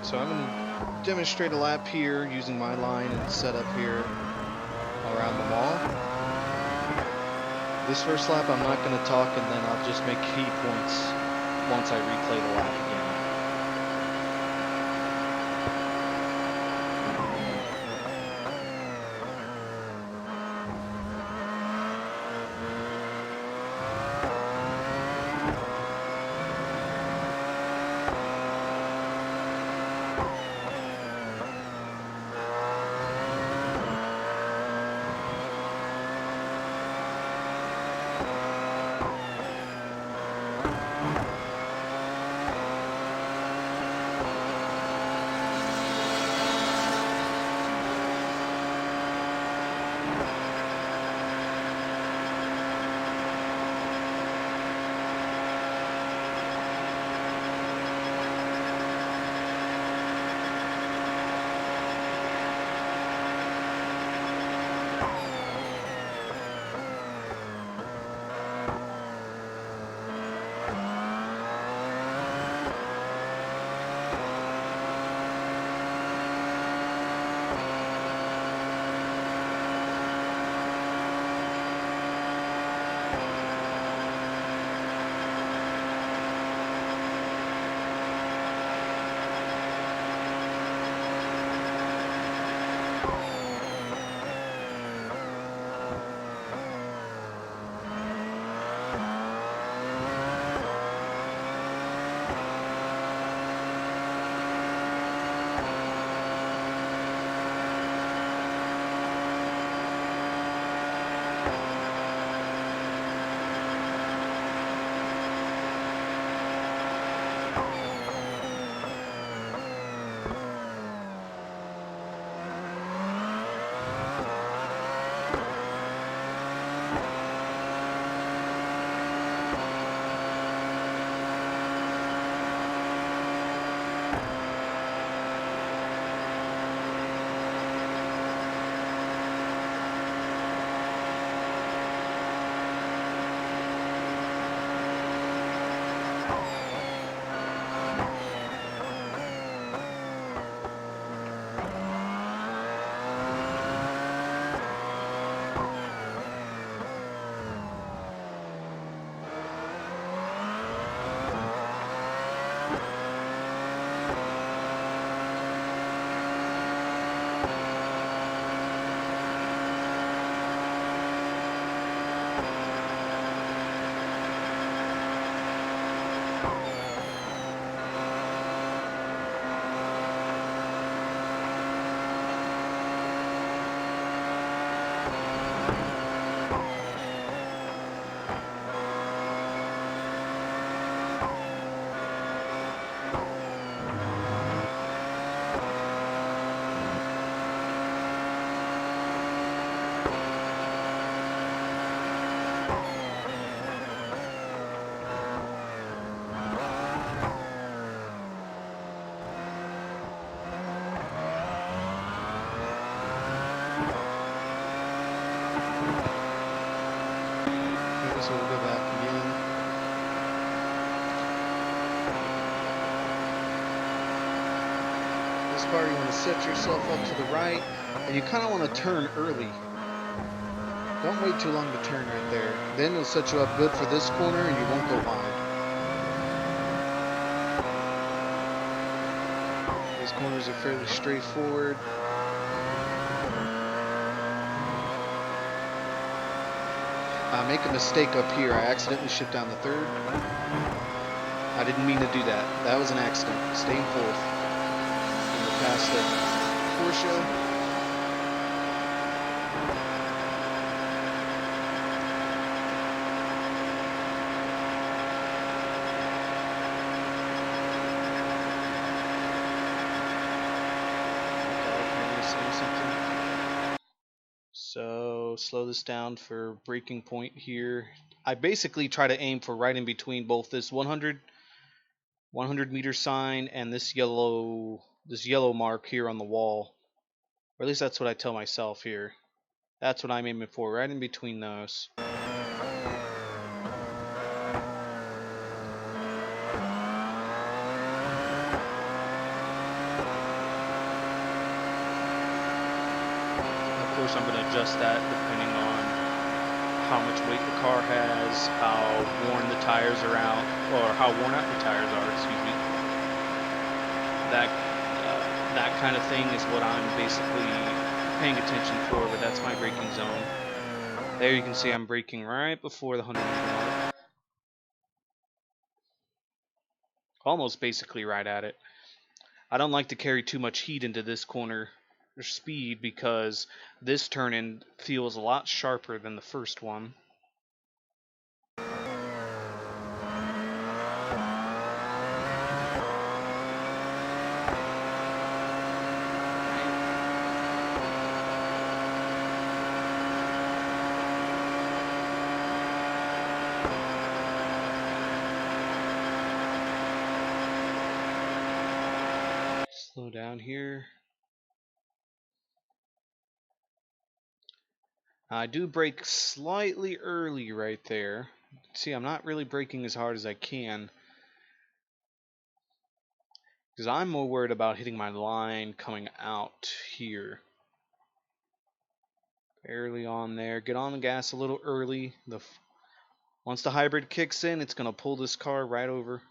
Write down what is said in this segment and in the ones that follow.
Alright, so I'm going to demonstrate a lap here using my line and setup here around the wall. This first lap I'm not going to talk, and then I'll just make key points once I replay the lap again. So we'll go back again. This part you want to set yourself up to the right, and you kind of want to turn early. Don't wait too long to turn right there. Then it'll set you up good for this corner and you won't go wide. These corners are fairly straightforward. I make a mistake up here. I accidentally shipped down the third. I didn't mean to do that. That was an accident. Staying fourth. And we're past the Porsche. So slow this down for breaking point here. I basically try to aim for right in between both this 100 meter sign and this yellow mark here on the wall. Or at least that's what I tell myself here. That's what I'm aiming for, right in between those. course, I'm going to adjust that depending on how much weight the car has, how worn the tires are out, or how worn out the tires are, excuse me. That kind of thing is what I'm basically paying attention for, but that's my braking zone. There you can see I'm braking right before the 100-meter mark. Almost basically right at it. I don't like to carry too much heat into this corner or speed because this turn-in feels a lot sharper than the first one. Slow down here. I do brake slightly early right there. See, I'm not really braking as hard as I can because I'm more worried about hitting my line coming out here. Barely on there. Get on the gas a little early. Once the hybrid kicks in, it's going to pull this car right over.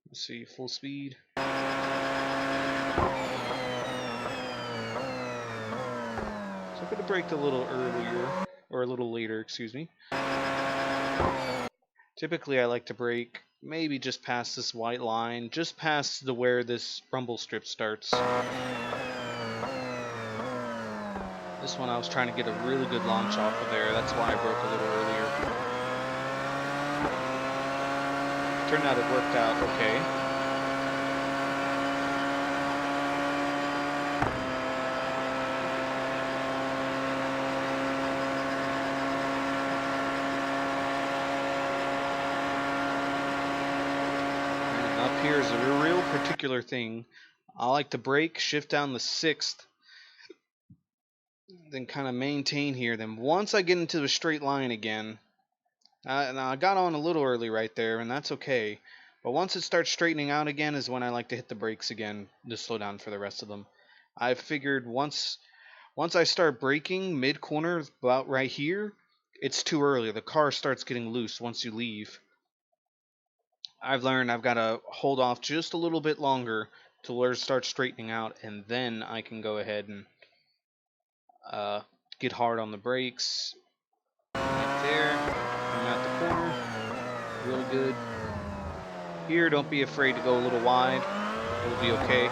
Let's see, full speed. So I could have braked a little earlier, or a little later, excuse me. Typically I like to brake maybe just past this white line, just past where this rumble strip starts. This one I was trying to get a really good launch off of there, that's why I broke a little earlier. Turned out it worked out okay. Up here is a real particular thing. I like to brake, shift down the 6th, then kind of maintain here. Then once I get into the straight line again, now I got on a little early right there, and that's okay. But once it starts straightening out again is when I like to hit the brakes again to slow down for the rest of them. I figured once I start braking mid-corner, about right here, it's too early. The car starts getting loose once you leave. I've learned I've got to hold off just a little bit longer till where it starts straightening out, and then I can go ahead and get hard on the brakes. Right there, I'm at the corner, real good. Here, don't be afraid to go a little wide. It'll be okay.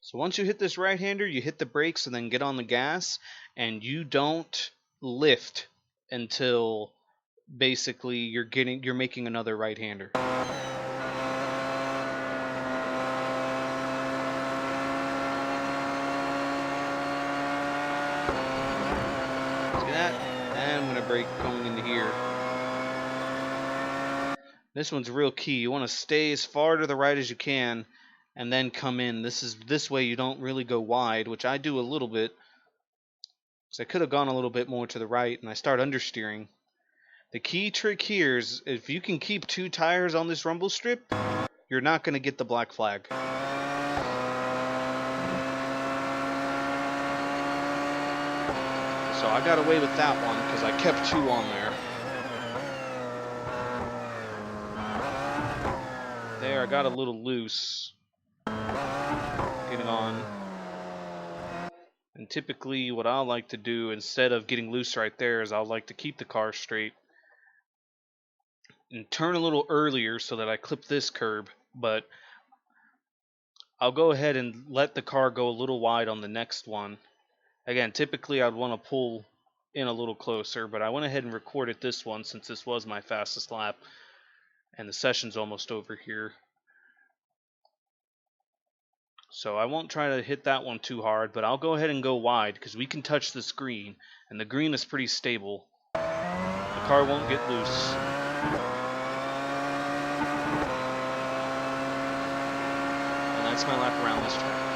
So once you hit this right-hander, you hit the brakes and then get on the gas, and you don't lift until basically you're making another right-hander. See that? And I'm gonna brake going into here. This one's real key. You want to stay as far to the right as you can and then come in. This way you don't really go wide, which I do a little bit. So I could have gone a little bit more to the right, and I start understeering. The key trick here is if you can keep 2 tires on this rumble strip, you're not going to get the black flag. So I got away with that one because I kept 2 on there. There, I got a little loose getting on. And typically what I like to do instead of getting loose right there is I like to keep the car straight and turn a little earlier so that I clip this curb, but I'll go ahead and let the car go a little wide on the next one. Again, typically I'd want to pull in a little closer, but I went ahead and recorded this one since this was my fastest lap and the session's almost over here. So I won't try to hit that one too hard, but I'll go ahead and go wide because we can touch this green, and the green is pretty stable. The car won't get loose. And that's my lap around this track.